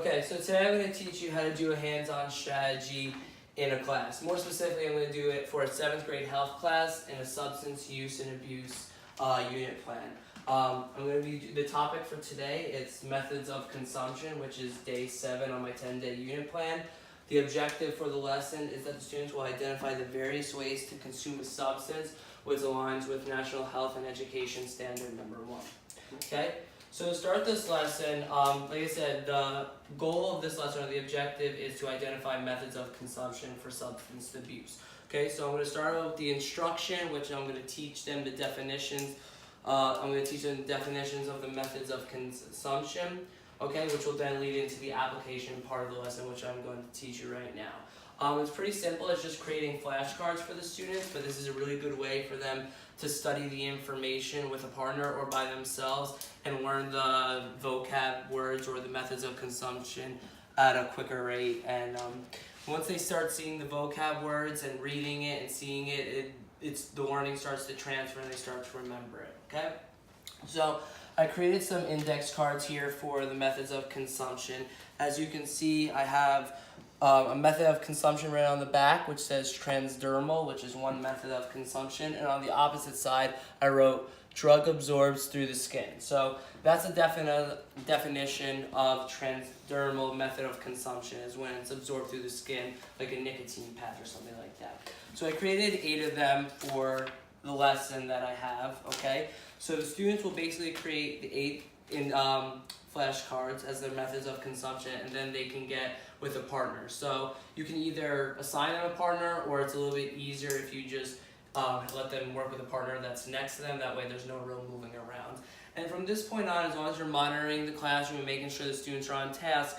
Okay, so today I'm going to teach you how to do a hands-on strategy in a class. More specifically, I'm going to do it for a 7th grade health class in a substance use and abuse unit plan. I'm going to be the topic for today. It's methods of consumption, which is day 7 on my 10-day unit plan. The objective for the lesson is that the students will identify the various ways to consume a substance which aligns with National Health and Education Standard number 1. Okay? So to start this lesson, like I said, the goal of this lesson, or the objective, is to identify methods of consumption for substance abuse. Okay, so I'm going to start out with the instruction, which I'm going to teach them the definitions. I'm going to teach them the definitions of the methods of consumption, okay, which will then lead into the application part of the lesson, which I'm going to teach you right now. It's pretty simple. It's just creating flashcards for the students, but this is a really good way for them to study the information with a partner or by themselves and learn the vocab words or the methods of consumption at a quicker rate. And once they start seeing the vocab words and reading it and seeing it, the learning starts to transfer and they start to remember it, okay? So I created some index cards here for the methods of consumption. As you can see, I have a method of consumption right on the back, which says transdermal, which is one method of consumption. And on the opposite side, I wrote drug absorbs through the skin. So that's a definition of transdermal method of consumption, is when it's absorbed through the skin, like a nicotine patch or something like that. So I created 8 of them for the lesson that I have, okay? So the students will basically create the 8 in flashcards as their methods of consumption, and then they can get with a partner. So you can either assign them a partner, or it's a little bit easier if you just let them work with a partner that's next to them. That way there's no real moving around. And from this point on, as long as you're monitoring the classroom and making sure the students are on task,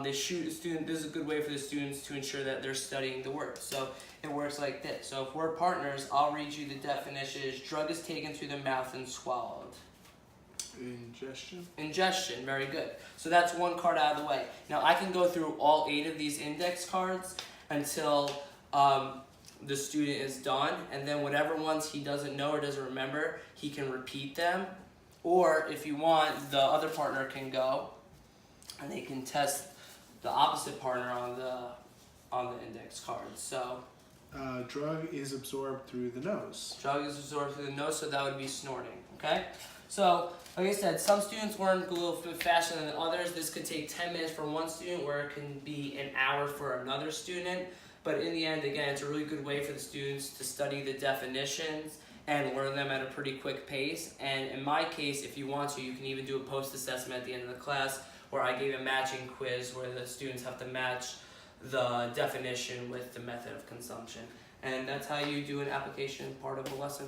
this is a good way for the students to ensure that they're studying the words. So it works like this. So if we're partners, I'll read you the definition. Drug is taken through the mouth and swallowed. Ingestion? Ingestion, very good. So that's one card out of the way. Now I can go through all 8 of these index cards until the student is done, and then whatever ones he doesn't know or doesn't remember, he can repeat them. Or if you want, the other partner can go and they can test the opposite partner on the index card. So drug is absorbed through the nose. Drug is absorbed through the nose, so that would be snorting, okay? So, like I said, some students learn a little bit faster than others. This could take 10 minutes for one student, where it can be an hour for another student. But in the end, again, it's a really good way for the students to study the definitions and learn them at a pretty quick pace. And in my case, if you want to, you can even do a post-assessment at the end of the class, where I gave a matching quiz where the students have to match the definition with the method of consumption. And that's how you do an application part of a lesson.